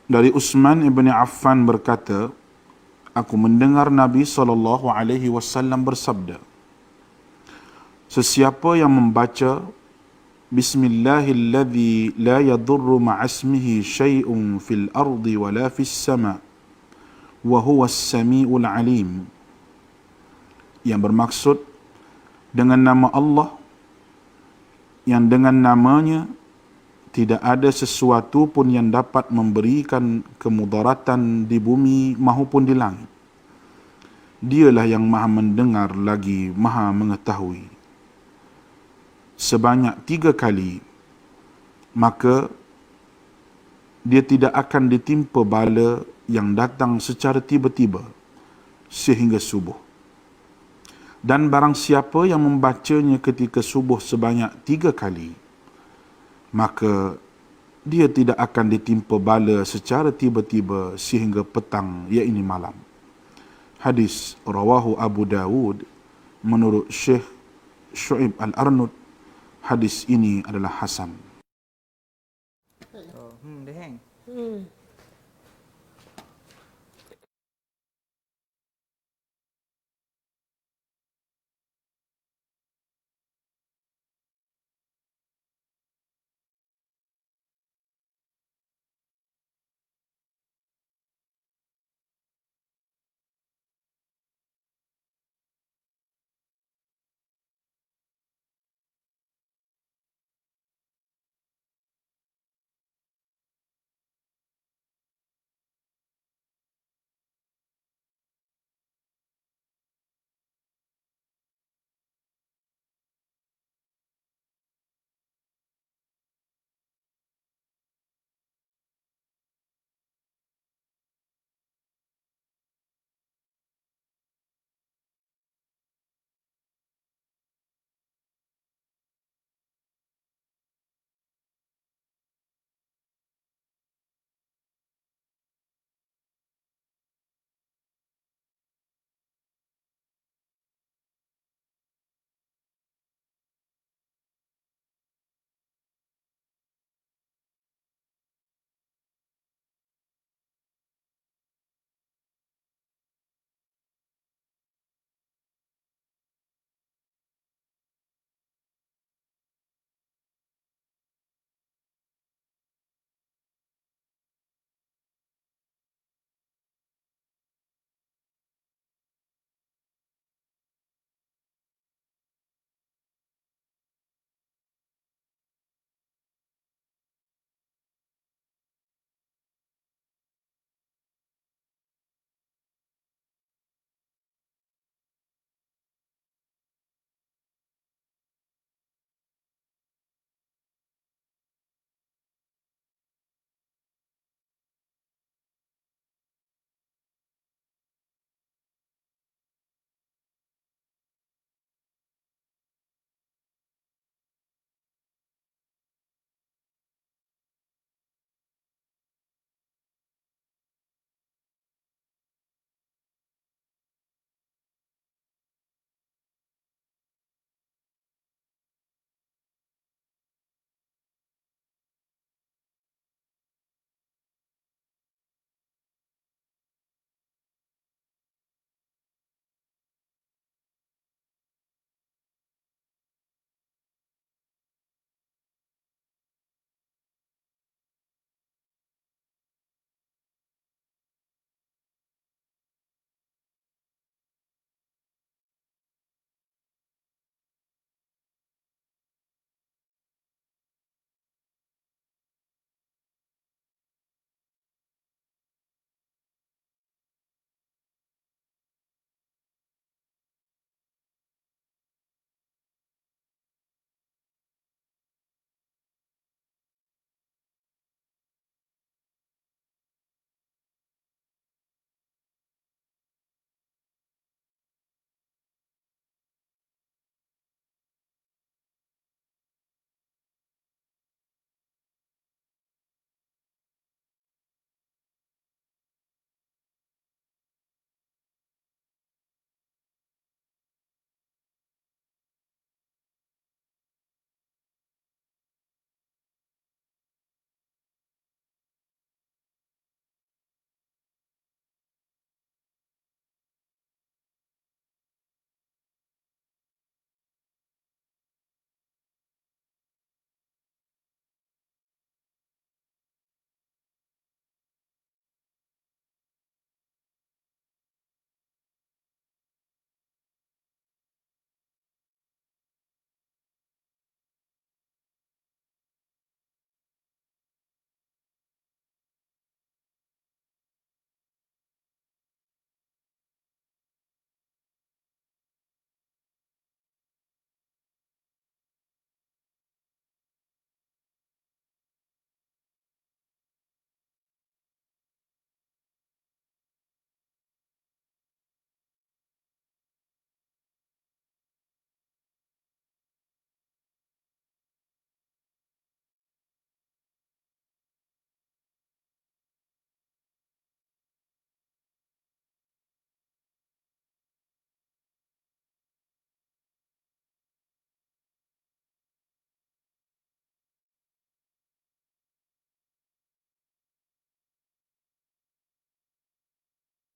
Dari Utsman ibn Affan berkata, aku mendengar Nabi SAW bersabda, sesiapa yang membaca Bismillahilladzi la yadurru ma'asmihi syai'un fil ardi wala fis sama' wa huwas sami'ul alim, yang bermaksud dengan nama Allah yang dengan namanya tidak ada sesuatu pun yang dapat memberikan kemudaratan di bumi maupun di langit. Dialah yang maha mendengar lagi maha mengetahui. Sebanyak 3 kali, maka dia tidak akan ditimpa bala yang datang secara tiba-tiba sehingga subuh. Dan barang siapa yang membacanya ketika subuh sebanyak 3 kali, maka dia tidak akan ditimpa bala secara tiba-tiba sehingga petang, iaitu malam. Hadis rawahu Abu Dawud. Menurut Syekh Syu'ib Al-Arnud, hadis ini adalah hasan. Dia hang.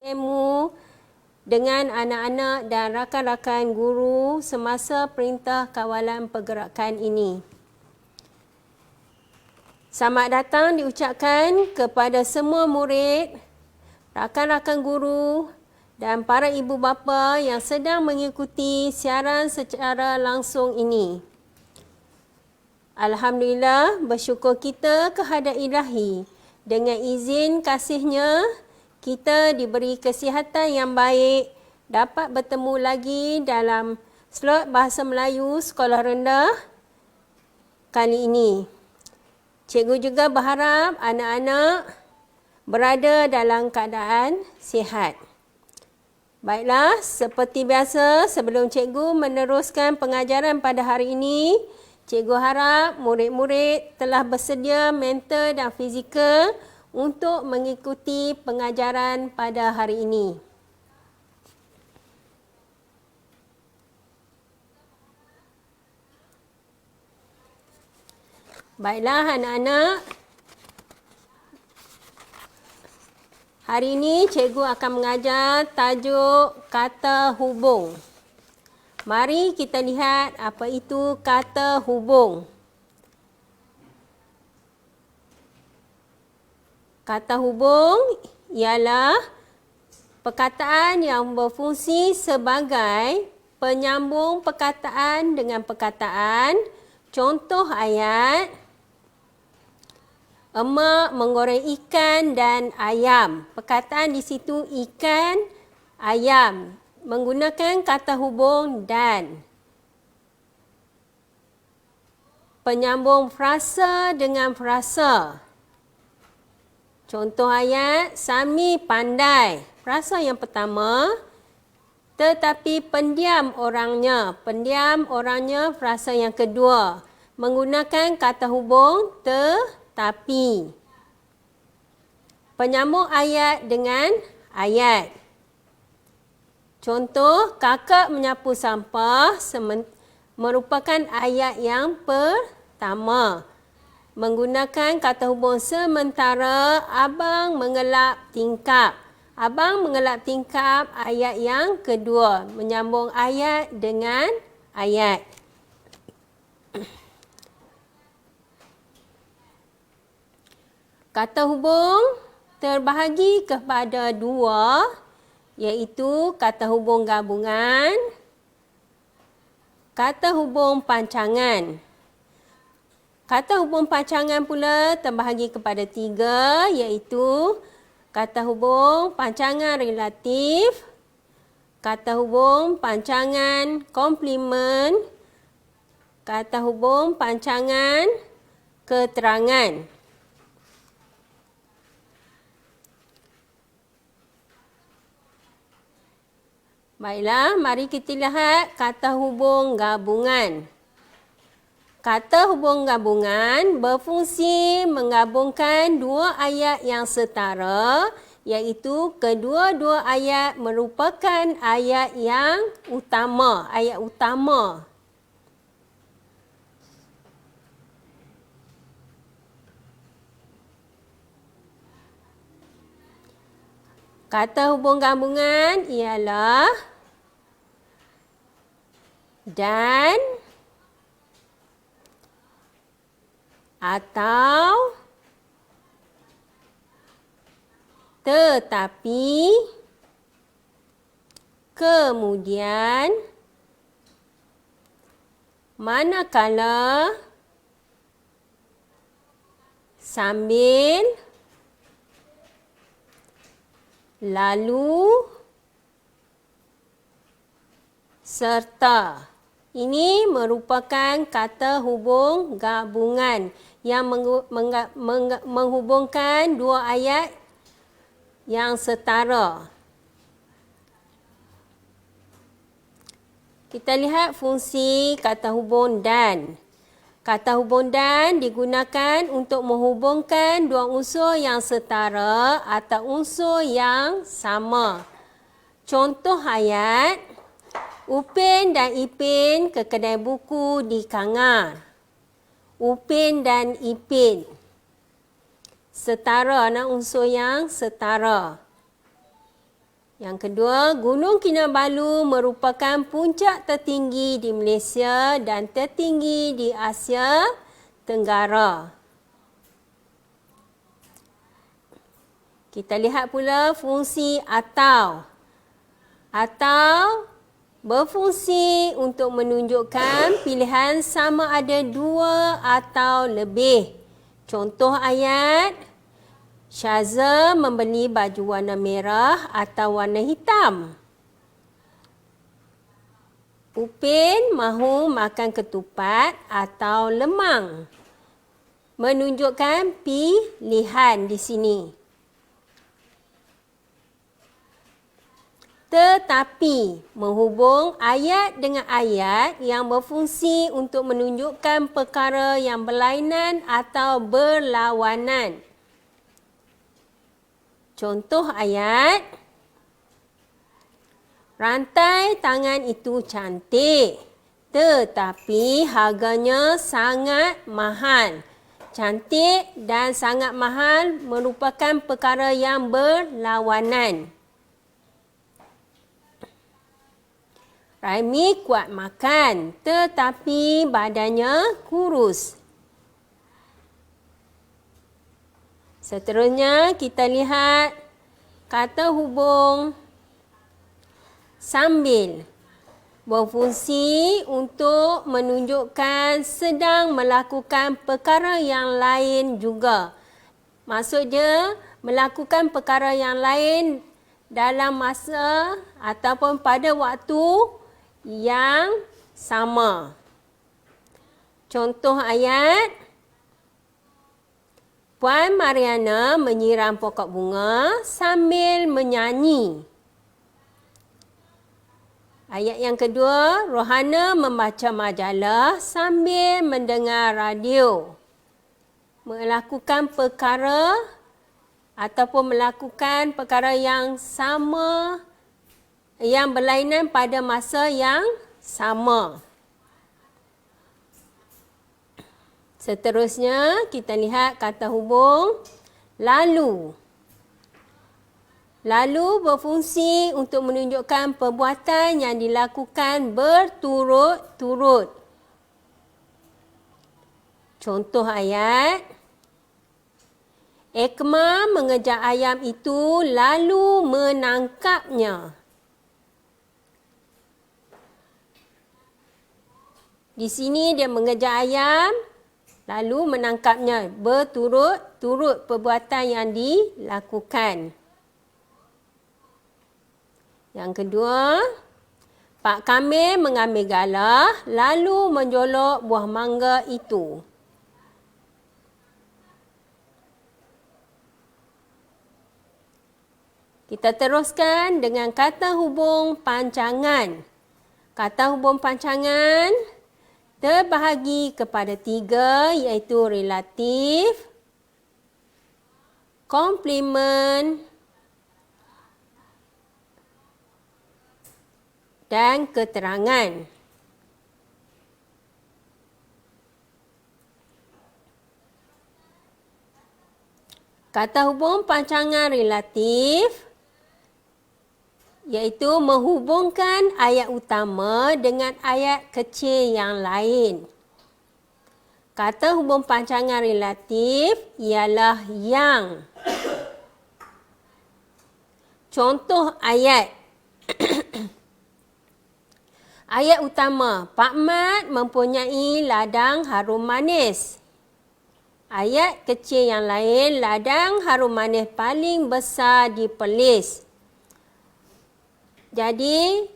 ilmu dengan anak-anak dan rakan-rakan guru semasa perintah kawalan pergerakan ini. Selamat datang diucapkan kepada semua murid, rakan-rakan guru dan para ibu bapa yang sedang mengikuti siaran secara langsung ini. Alhamdulillah, bersyukur kita kehadrat Ilahi. Dengan izin kasih-Nya, kita diberi kesihatan yang baik, dapat bertemu lagi dalam slot Bahasa Melayu Sekolah Rendah kali ini. Cikgu juga berharap anak-anak berada dalam keadaan sihat. Baiklah, seperti biasa, sebelum cikgu meneruskan pengajaran pada hari ini, cikgu harap murid-murid telah bersedia mental dan fizikal untuk mengikuti pengajaran pada hari ini. Baiklah anak-anak, hari ini cikgu akan mengajar tajuk kata hubung. Mari kita lihat apa itu kata hubung. Kata hubung ialah perkataan yang berfungsi sebagai penyambung perkataan dengan perkataan. Contoh ayat, emak menggoreng ikan dan ayam. Perkataan di situ ikan, ayam. Menggunakan kata hubung dan. Penyambung frasa dengan frasa. Contoh ayat, Sami pandai. Frasa yang pertama, tetapi pendiam orangnya. Pendiam orangnya frasa yang kedua. Menggunakan kata hubung tetapi. Penyambung ayat dengan ayat. Contoh, kakak menyapu sampah merupakan ayat yang pertama. Menggunakan kata hubung sementara, abang mengelap tingkap. Abang mengelap tingkap ayat yang kedua. Menyambung ayat dengan ayat. Kata hubung terbahagi kepada dua, iaitu kata hubung gabungan, kata hubung pancangan. Kata hubung pancangan pula terbahagi kepada tiga, iaitu kata hubung pancangan relatif, kata hubung pancangan komplement, kata hubung pancangan keterangan. Baiklah, mari kita lihat kata hubung gabungan. Kata hubung gabungan berfungsi menggabungkan dua ayat yang setara, iaitu kedua-dua ayat merupakan ayat yang utama, ayat utama. Kata hubung gabungan ialah dan, atau, tetapi, kemudian, manakala, sambil, lalu, serta. Ini merupakan kata hubung gabungan yang menghubungkan dua ayat yang setara. Kita lihat fungsi kata hubung dan. Kata hubung dan digunakan untuk menghubungkan dua unsur yang setara atau unsur yang sama. Contoh ayat, Upin dan Ipin ke kedai buku di Kangar. Upin dan Ipin. Setara, unsur yang setara. Yang kedua, Gunung Kinabalu merupakan puncak tertinggi di Malaysia dan tertinggi di Asia Tenggara. Kita lihat pula fungsi atau. Atau berfungsi untuk menunjukkan pilihan sama ada dua atau lebih. Contoh ayat, Syaza membeli baju warna merah atau warna hitam. Upin mahu makan ketupat atau lemang. Menunjukkan pilihan di sini. Tetapi menghubung ayat dengan ayat yang berfungsi untuk menunjukkan perkara yang berlainan atau berlawanan. Contoh ayat, rantai tangan itu cantik, tetapi harganya sangat mahal. Cantik dan sangat mahal merupakan perkara yang berlawanan. Raimi kuat makan, tetapi badannya kurus. Seterusnya, kita lihat kata hubung sambil berfungsi untuk menunjukkan sedang melakukan perkara yang lain juga. Maksudnya, melakukan perkara yang lain dalam masa ataupun pada waktu yang sama. Contoh ayat, Puan Mariana menyiram pokok bunga sambil menyanyi. Ayat yang kedua, Rohana membaca majalah sambil mendengar radio. Melakukan perkara ataupun melakukan perkara yang sama, yang berlainan pada masa yang sama. Seterusnya, kita lihat kata hubung lalu. Lalu berfungsi untuk menunjukkan perbuatan yang dilakukan berturut-turut. Contoh ayat, Ekma mengejar ayam itu lalu menangkapnya. Di sini dia mengejar ayam lalu menangkapnya. Berturut-turut perbuatan yang dilakukan. Yang kedua, Pak Kamil mengambil galah lalu menjolok buah mangga itu. Kita teruskan dengan kata hubung pancangan. Kata hubung pancangan terbahagi kepada 3, iaitu relatif, komplement dan keterangan. Kata hubung pancangan relatif iaitu menghubungkan ayat utama dengan ayat kecil yang lain. Kata hubung pancangan relatif ialah yang. Contoh ayat. Ayat utama, Pak Mat mempunyai ladang harum manis. Ayat kecil yang lain, ladang harum manis paling besar di Perlis. Jadi,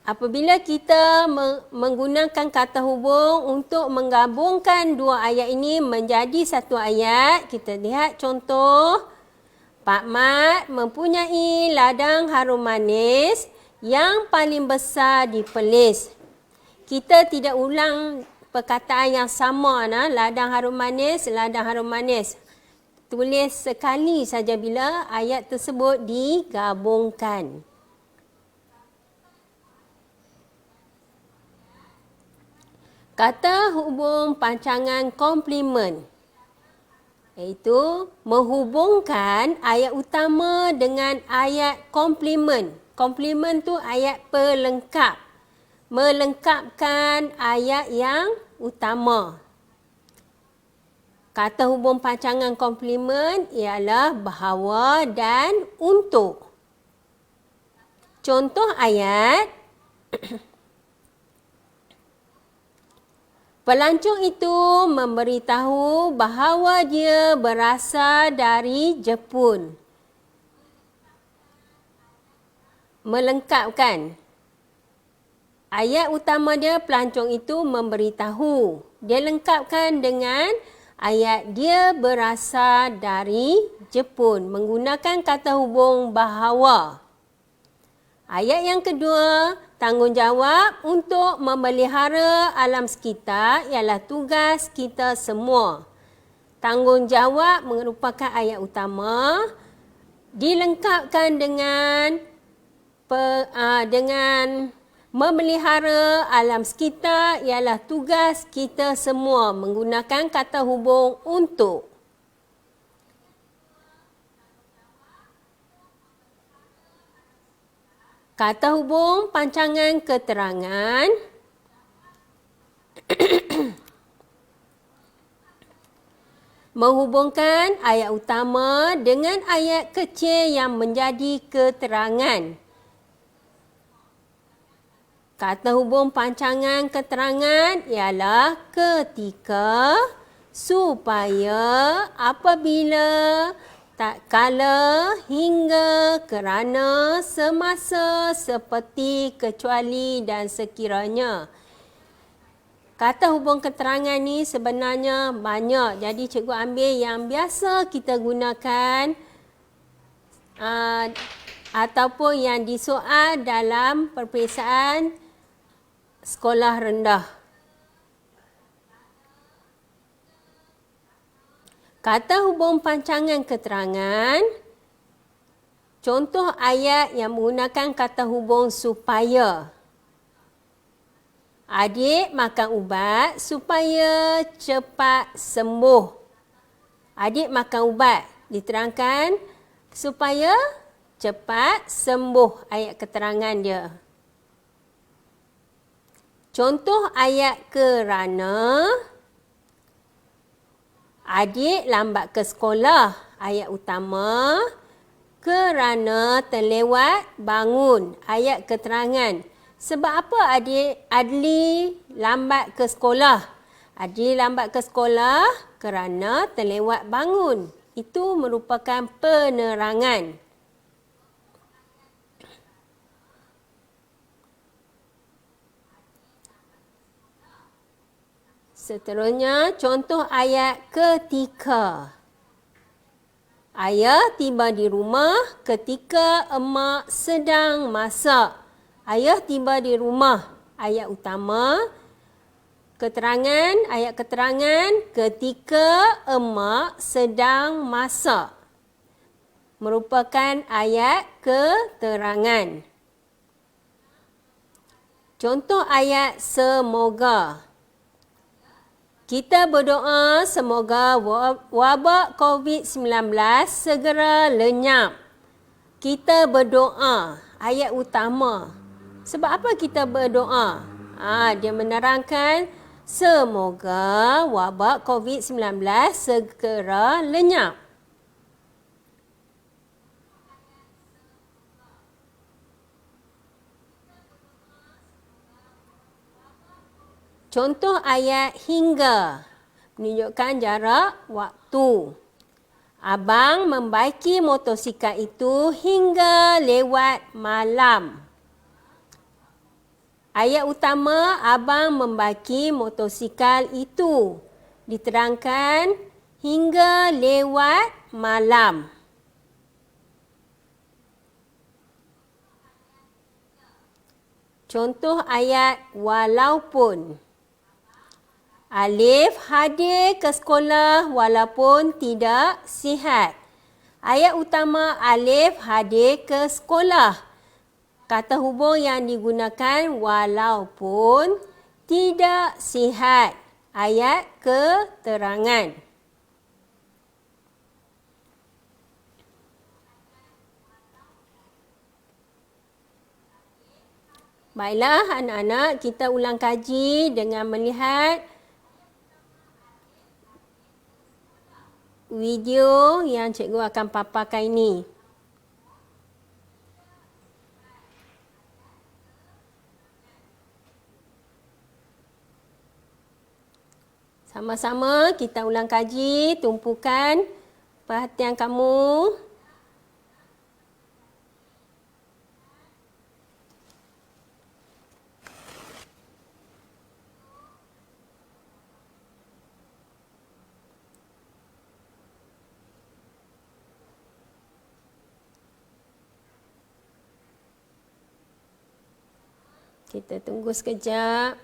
apabila kita menggunakan kata hubung untuk menggabungkan dua ayat ini menjadi satu ayat, kita lihat contoh. Pak Mat mempunyai ladang harum manis yang paling besar di Perlis. Kita tidak ulang perkataan yang sama, ladang harum manis, ladang harum manis. Tulis sekali saja bila ayat tersebut digabungkan. Kata hubung pancangan komplement iaitu menghubungkan ayat utama dengan ayat komplement. Komplement tu ayat pelengkap. Melengkapkan ayat yang utama. Kata hubung pancangan komplement ialah bahawa dan untuk. Contoh ayat, pelancong itu memberitahu bahawa dia berasal dari Jepun. Melengkapkan. Ayat utama dia, pelancong itu memberitahu. Dia lengkapkan dengan ayat dia berasal dari Jepun. Menggunakan kata hubung bahawa. Ayat yang kedua, tanggungjawab untuk memelihara alam sekitar ialah tugas kita semua. Tanggungjawab merupakan ayat utama. Dilengkapkan dengan memelihara alam sekitar ialah tugas kita semua menggunakan kata hubung untuk. Kata hubung pancangan keterangan menghubungkan ayat utama dengan ayat kecil yang menjadi keterangan. Kata hubung pancangan keterangan ialah ketika, supaya, apabila, tak kala, hingga, kerana, semasa, seperti, kecuali dan sekiranya. Kata hubung keterangan ni sebenarnya banyak. Jadi cikgu ambil yang biasa kita gunakan ataupun yang disoal dalam peperiksaan sekolah rendah. Kata hubung pancangan keterangan, contoh ayat yang menggunakan kata hubung supaya. Adik makan ubat supaya cepat sembuh. Adik makan ubat, diterangkan supaya cepat sembuh, ayat keterangan dia. Contoh ayat kerana. Adik lambat ke sekolah, ayat utama. Kerana terlewat bangun, ayat keterangan. Sebab apa Adli lambat ke sekolah? Adli lambat ke sekolah kerana terlewat bangun. Itu merupakan penerangan. Seterusnya, contoh ayat ketika. Ayah tiba di rumah ketika emak sedang masak. Ayah tiba di rumah, ayat utama. Keterangan, ayat keterangan ketika emak sedang masak. Merupakan ayat keterangan. Contoh ayat semoga. Kita berdoa semoga wabak COVID-19 segera lenyap. Kita berdoa, ayat utama. Sebab apa kita berdoa? Dia menerangkan semoga wabak COVID-19 segera lenyap. Contoh ayat hingga, menunjukkan jarak waktu. Abang membaiki motosikal itu hingga lewat malam. Ayat utama, abang membaiki motosikal itu. Diterangkan hingga lewat malam. Contoh ayat walaupun. Alif hadir ke sekolah walaupun tidak sihat. Ayat utama Alif hadir ke sekolah. Kata hubung yang digunakan walaupun tidak sihat. Ayat keterangan. Baiklah anak-anak, kita ulang kaji dengan melihat video yang cikgu akan paparkan ini. Sama-sama kita ulang kaji, tumpukan perhatian kamu. Kita tunggu sekejap.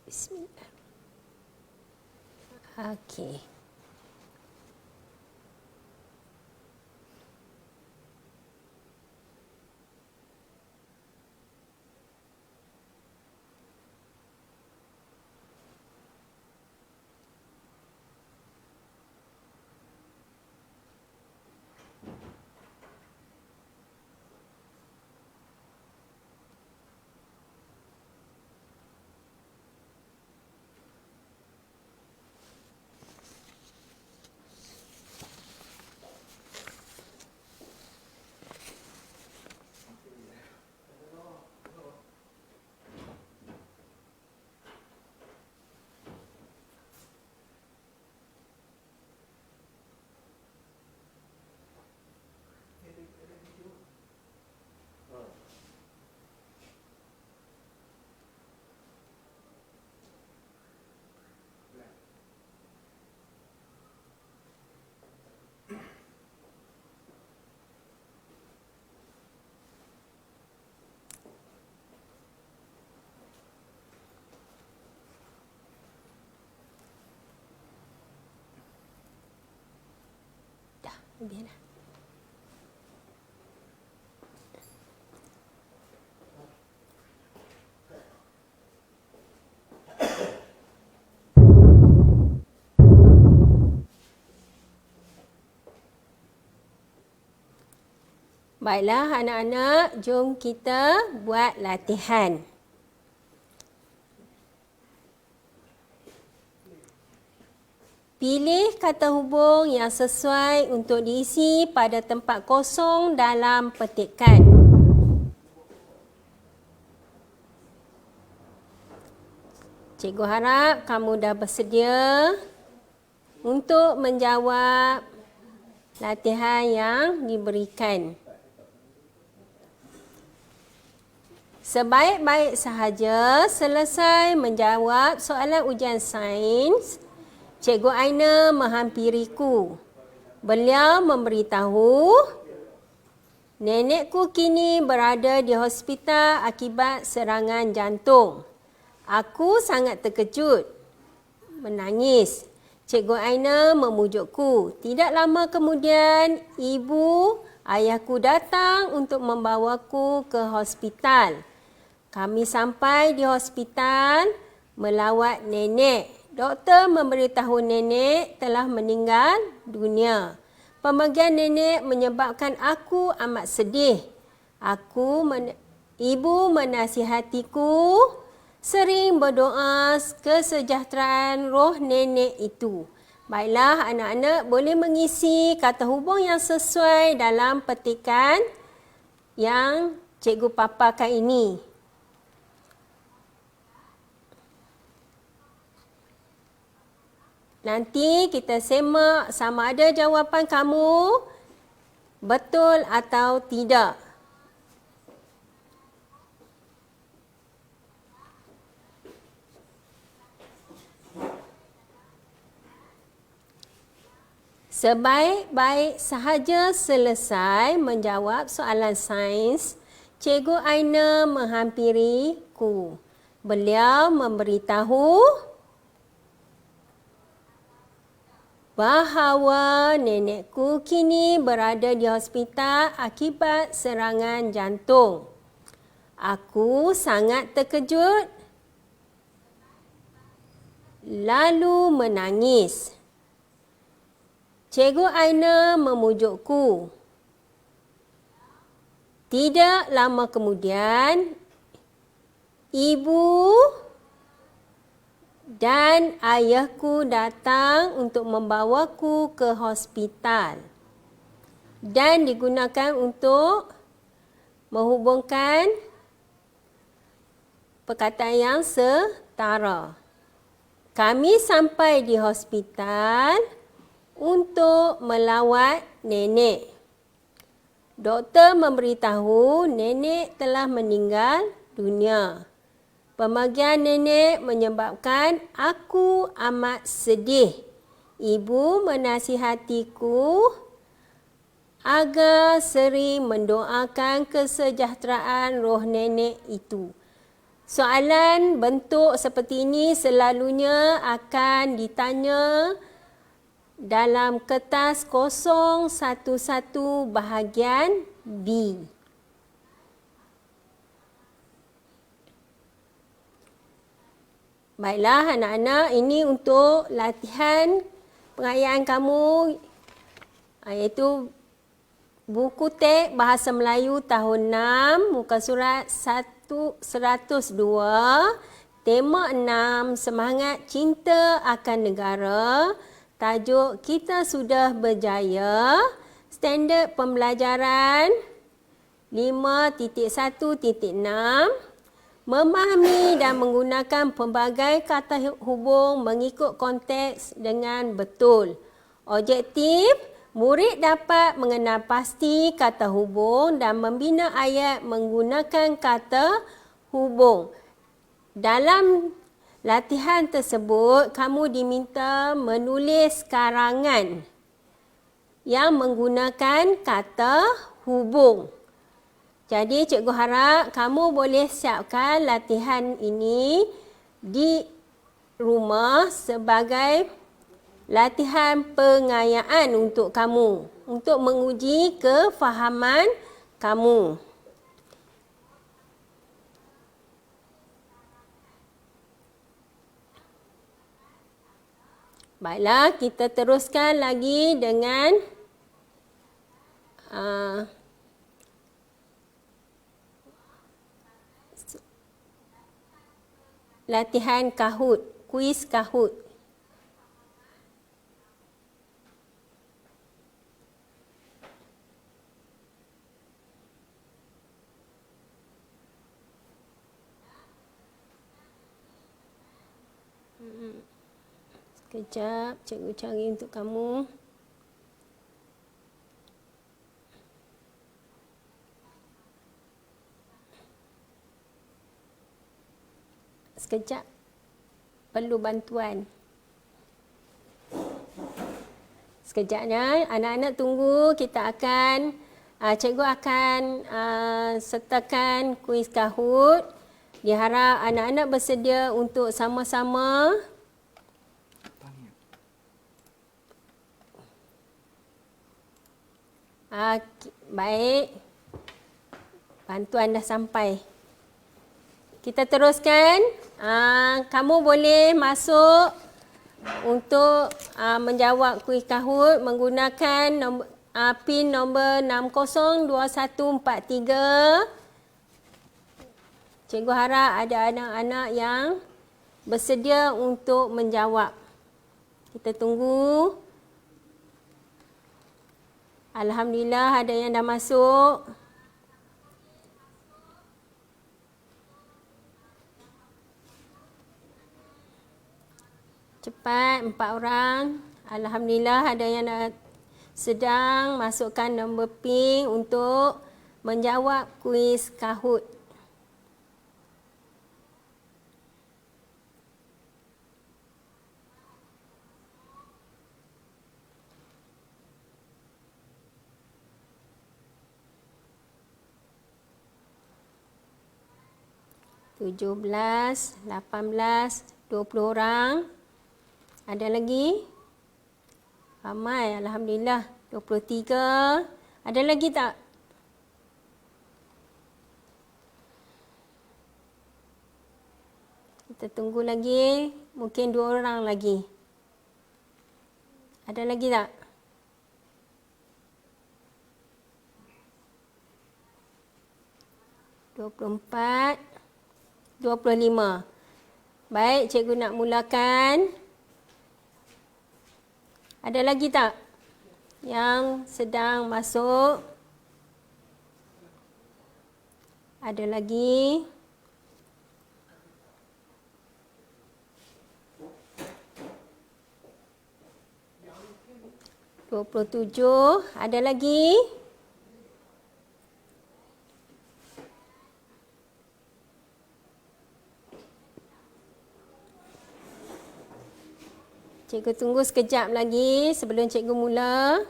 Bismillah. Okey. Biarlah. Baiklah anak-anak, jom kita buat latihan. Pilih kata hubung yang sesuai untuk diisi pada tempat kosong dalam petikan. Cikgu harap kamu dah bersedia untuk menjawab latihan yang diberikan. Sebaik-baik sahaja selesai menjawab soalan ujian sains, Cikgu Aina menghampiriku. Beliau memberitahu, nenekku kini berada di hospital akibat serangan jantung. Aku sangat terkejut, menangis. Cikgu Aina memujukku. Tidak lama kemudian, ayahku datang untuk membawaku ke hospital. Kami sampai di hospital melawat nenek. Doktor memberitahu nenek telah meninggal dunia. Pemergian nenek menyebabkan aku amat sedih. Ibu menasihatiku sering berdoa kesejahteraan roh nenek itu. Baiklah anak-anak boleh mengisi kata hubung yang sesuai dalam petikan yang cikgu paparkan ini. Nanti kita semak sama ada jawapan kamu Betul atau tidak? Sebaik-baik sahaja selesai menjawab soalan sains, Cikgu Aina menghampiriku. Beliau memberitahu bahawa nenekku kini berada di hospital akibat serangan jantung. Aku sangat terkejut lalu menangis. Cikgu Aina memujukku. Tidak lama kemudian, ibu dan ayahku datang untuk membawaku ke hospital dan digunakan untuk menghubungkan perkataan yang setara. Kami sampai di hospital untuk melawat nenek. Doktor memberitahu nenek telah meninggal dunia. Pemergian nenek menyebabkan aku amat sedih. Ibu menasihatiku agar sering mendoakan kesejahteraan roh nenek itu. Soalan bentuk seperti ini selalunya akan ditanya dalam kertas 011 bahagian B. Baiklah anak-anak, ini untuk latihan pengayaan kamu, iaitu buku teks Bahasa Melayu tahun 6, muka surat 102, tema 6, Semangat Cinta akan Negara. Tajuk Kita Sudah Berjaya, standard pembelajaran 5.1.6, memahami dan menggunakan pelbagai kata hubung mengikut konteks dengan betul. Objektif, murid dapat mengenal pasti kata hubung dan membina ayat menggunakan kata hubung. Dalam latihan tersebut, kamu diminta menulis karangan yang menggunakan kata hubung. Jadi, cikgu harap kamu boleh siapkan latihan ini di rumah sebagai latihan pengayaan untuk kamu, untuk menguji kefahaman kamu. Baiklah, kita teruskan lagi dengan latihan Kahoot, kuis Kahoot. Sekejap, cikgu cari untuk kamu. Sekejap, perlu bantuan. Sekejapnya, anak-anak tunggu, kita akan, cikgu akan sertakan kuis Kahoot. Diharap anak-anak bersedia untuk sama-sama baik, bantuan dah sampai. Kita teruskan. Kamu boleh masuk untuk menjawab kuis Kahoot menggunakan PIN nombor 602143. Cikgu harap ada anak-anak yang bersedia untuk menjawab. Kita tunggu. Alhamdulillah ada yang dah masuk. Cepat, 4 orang. Alhamdulillah ada yang dah sedang masukkan nombor PIN untuk menjawab kuis Kahoot. Tujuh belas, 18, 20 orang. Ada lagi? Ramai, Alhamdulillah. 23. Ada lagi tak? Kita tunggu lagi. Mungkin 2 orang lagi. Ada lagi tak? (24) 25. Baik, cikgu nak mulakan. Ada lagi tak yang sedang masuk? Ada lagi? (27). Ada lagi? Cikgu tunggu sekejap lagi sebelum cikgu mula.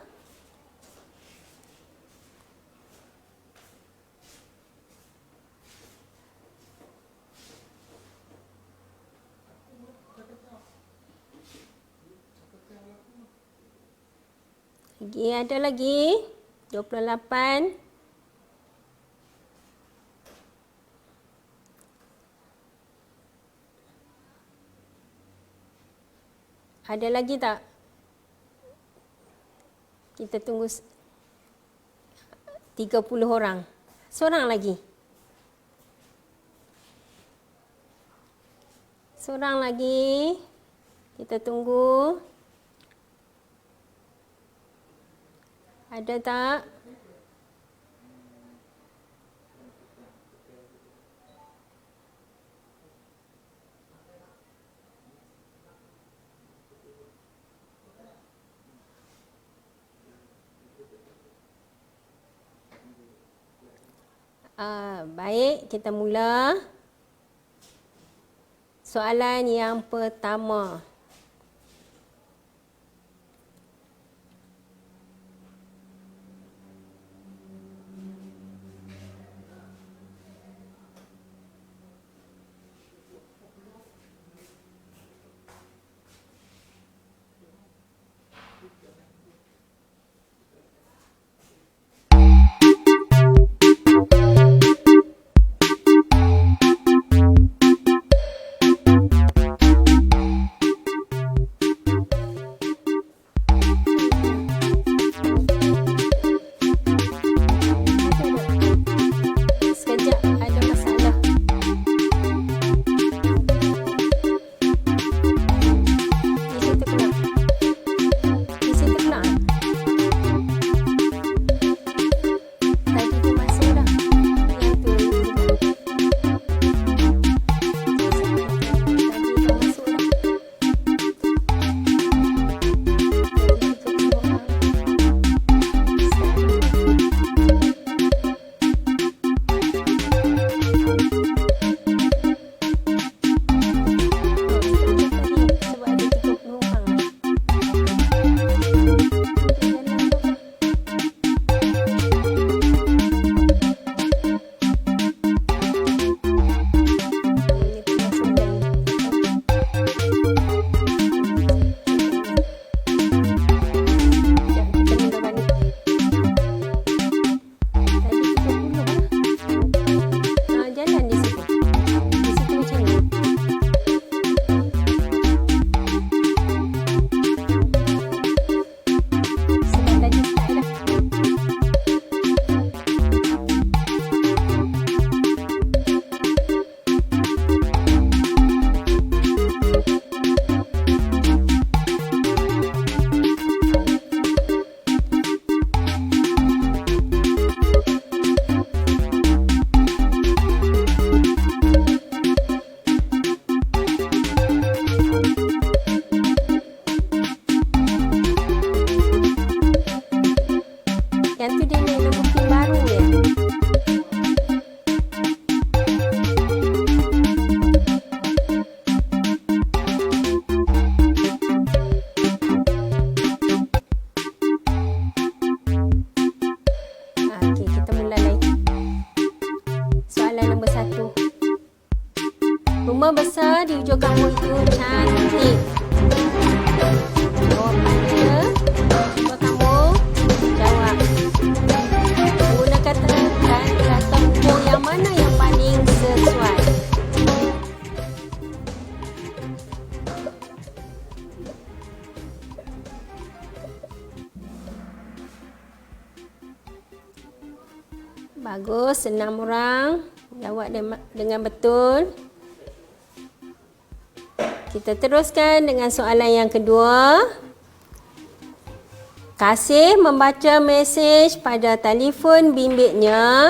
Ada lagi. 28. Ada lagi tak? Kita tunggu 30 orang. Seorang lagi. Seorang lagi. Kita tunggu. Ada tak? Baik, kita mula. Soalan yang pertama. Yang tu dia nak booking baru ya. Okey, kita mula lagi. Soalan nombor 1. Rumah besar di hujung kampung itu cantik. Jawapannya, cuba kamu jawab. Guna kata dan kata hubung yang mana yang paling sesuai? Bagus, 6 orang jawab dengan betul. Kita teruskan dengan soalan yang kedua. Kasih membaca mesej pada telefon bimbitnya.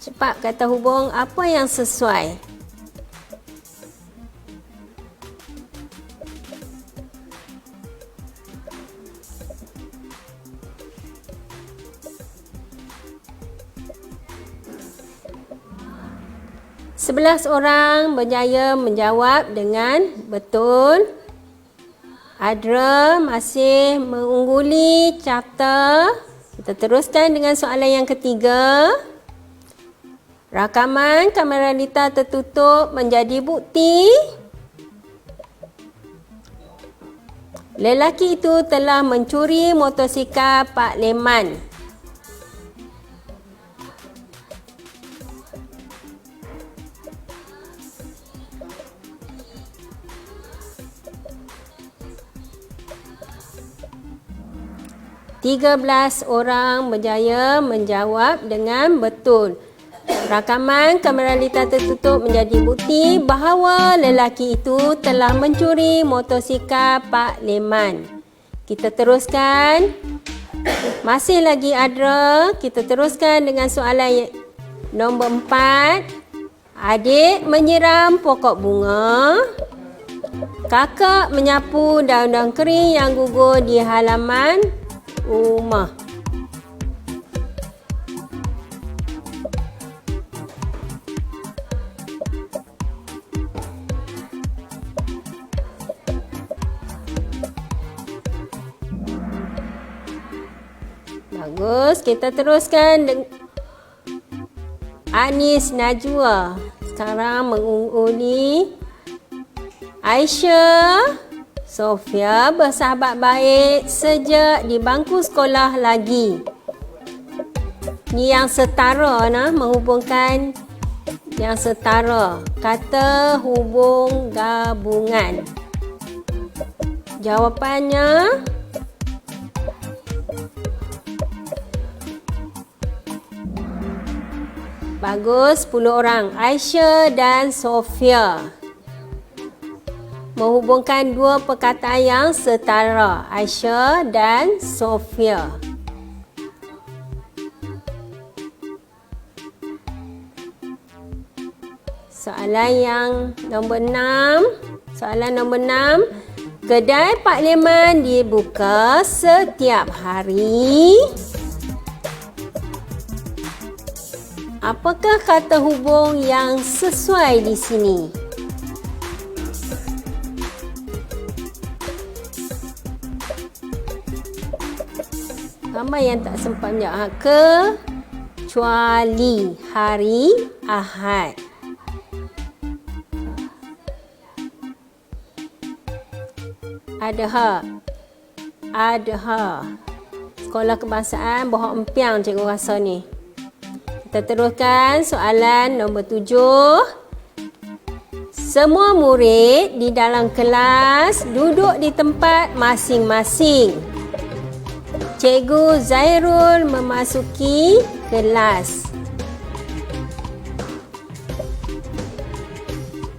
Cepat kata hubung apa yang sesuai. Sebelas orang berjaya menjawab dengan betul. Adra masih mengungguli chapter. Kita teruskan dengan soalan yang ketiga. Rakaman kamera Lita tertutup menjadi bukti. Lelaki itu telah mencuri motosikal Pak Leman. Tiga belas orang berjaya menjawab dengan betul. Rakaman kamera Lita tertutup menjadi bukti bahawa lelaki itu telah mencuri motosikal Pak Leman. Kita teruskan. Masih lagi Adra. Kita teruskan dengan soalan nombor 4. Adik menyiram pokok bunga. Kakak menyapu daun-daun kering yang gugur di halaman rumah. Bagus, kita teruskan. Anis Najwa sekarang mengungguli. Aisyah Sofia bersahabat baik sejak di bangku sekolah lagi. Ni yang setara nah, menghubungkan yang setara. Kata hubung gabungan. Jawapannya bagus, 10 orang. Aisyah dan Sofia menghubungkan dua perkataan yang setara. Aisyah dan Sofia. Soalan yang nombor 6. Soalan nombor 6. Kedai Pak Leman dibuka setiap hari. Apakah kata hubung yang sesuai di sini? Ramai yang tak sempat menjawab. Kecuali hari Ahad. Adha. Sekolah Kebangsaan Bohong Empiang cikgu rasa ni. Kita teruskan soalan nombor 7. Semua murid di dalam kelas duduk di tempat masing-masing. Cikgu Zairul memasuki kelas.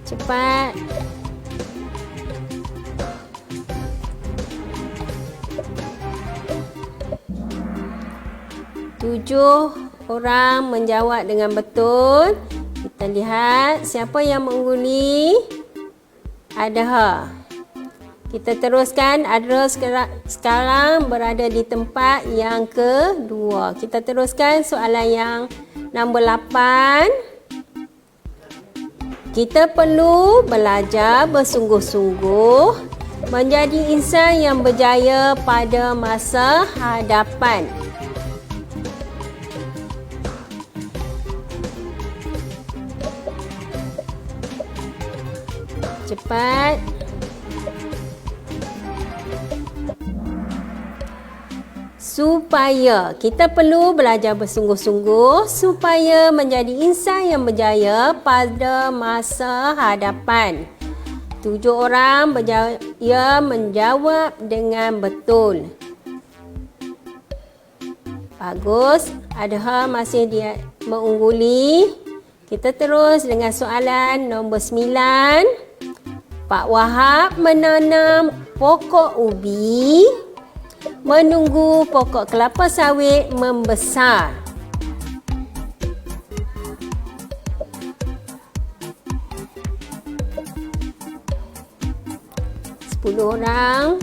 Cepat. Tujuh orang menjawab dengan betul. Kita lihat siapa yang mengungguli. Adha. Kita teruskan. Adra sekarang berada di tempat yang kedua. Kita teruskan soalan yang nombor 8. Kita perlu belajar bersungguh-sungguh menjadi insan yang berjaya pada masa hadapan. Cepat. Supaya kita perlu belajar bersungguh-sungguh supaya menjadi insan yang berjaya pada masa hadapan. 7 orang berjaya menjawab dengan betul. Bagus. Adha masih dia mengungguli. Kita terus dengan soalan nombor 9. Pak Wahab menanam pokok ubi menunggu pokok kelapa sawit membesar. Sepuluh orang.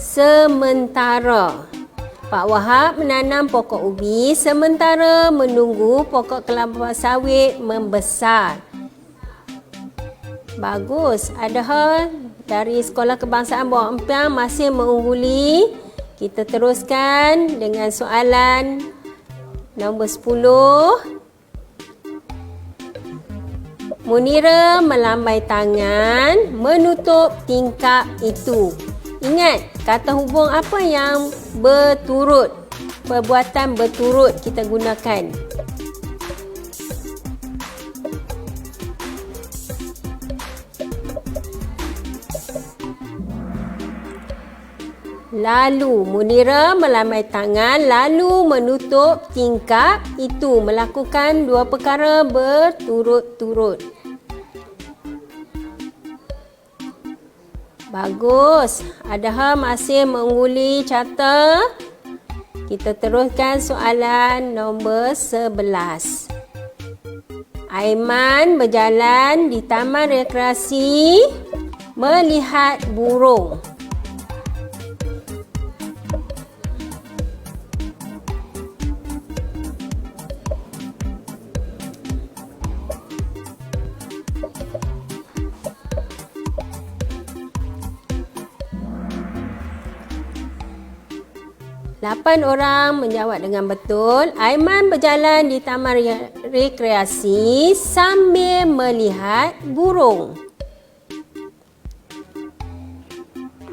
Sementara Pak Wahab menanam pokok ubi sementara menunggu pokok kelapa sawit membesar. Bagus. Adha dari Sekolah Kebangsaan Bawang Empiang masih mengungguli. Kita teruskan dengan soalan nombor 10. Munira melambai tangan menutup tingkap itu. Ingat, kata hubung apa yang berturut, perbuatan berturut kita gunakan. Lalu Munira melambai tangan lalu menutup tingkap itu, melakukan 2 perkara berturut-turut. Bagus. Adha masih mengungguli carta. Kita teruskan soalan nombor 11. Aiman berjalan di taman rekreasi melihat burung. Lapan orang menjawab dengan betul. Aiman berjalan di taman rekreasi sambil melihat burung.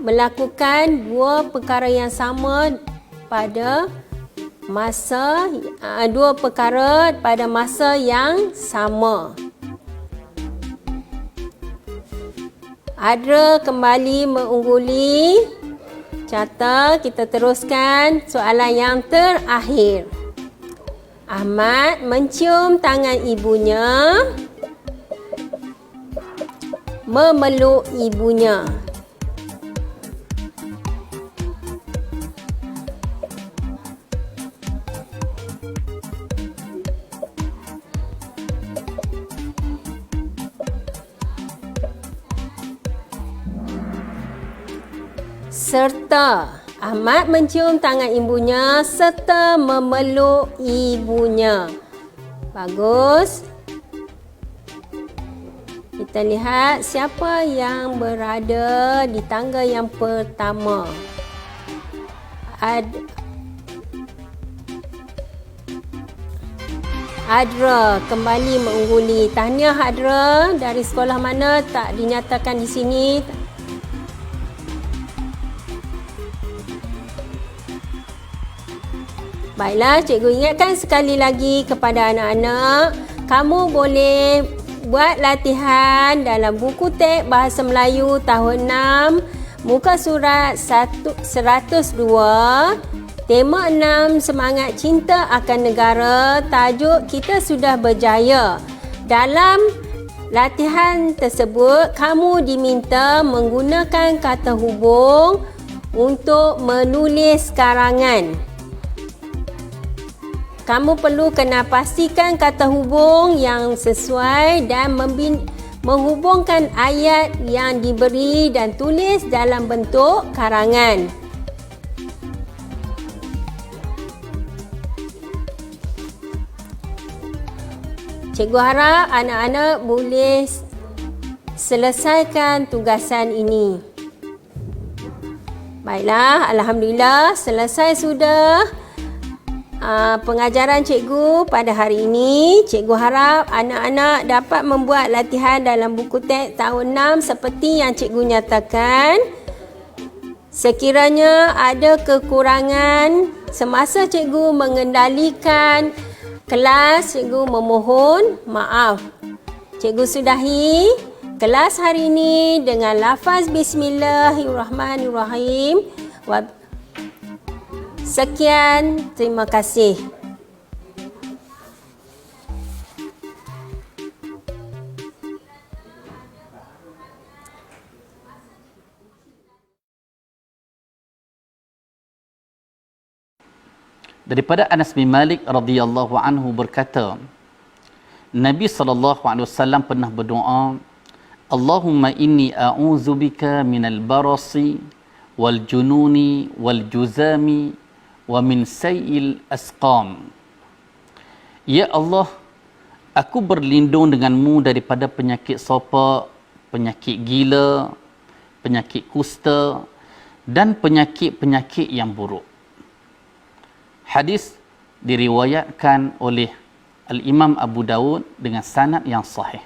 Melakukan 2 perkara yang sama pada masa 2 perkara pada masa yang sama. Adra kembali mengungguli. Carta. Kita teruskan soalan yang terakhir. Ahmad mencium tangan ibunya, memeluk ibunya. Serta Ahmad mencium tangan ibunya serta memeluk ibunya. Bagus. Kita lihat siapa yang berada di tangga yang pertama. Adra kembali mengungguli. Tahniah Adra. Dari sekolah mana tak dinyatakan di sini. Baiklah, cikgu ingatkan sekali lagi kepada anak-anak, kamu boleh buat latihan dalam buku teks Bahasa Melayu tahun 6, muka surat 102, tema 6, semangat cinta akan negara, tajuk kita sudah berjaya. Dalam latihan tersebut, kamu diminta menggunakan kata hubung untuk menulis karangan. kamu perlu kena pastikan kata hubung yang sesuai dan menghubungkan ayat yang diberi dan tulis dalam bentuk karangan. Cikgu harap anak-anak boleh selesaikan tugasan ini. Baiklah, alhamdulillah selesai sudah pengajaran cikgu pada hari ini. Cikgu harap anak-anak dapat membuat latihan dalam buku teks tahun 6 seperti yang cikgu nyatakan. Sekiranya ada kekurangan semasa cikgu mengendalikan kelas, cikgu memohon maaf. Cikgu sudahi kelas hari ini dengan lafaz Bismillahirrahmanirrahim. Sekian, terima kasih. Daripada Anas bin Malik radhiyallahu anhu berkata, Nabi SAW pernah berdoa, Allahumma inni a'udzubika minal barasi wal jununi wal juzami wa min sayil asqam. Ya Allah, aku berlindung denganmu daripada penyakit sopak, penyakit gila, penyakit kusta dan penyakit-penyakit yang buruk. Hadis diriwayatkan oleh Al-Imam Abu Dawud dengan sanad yang sahih.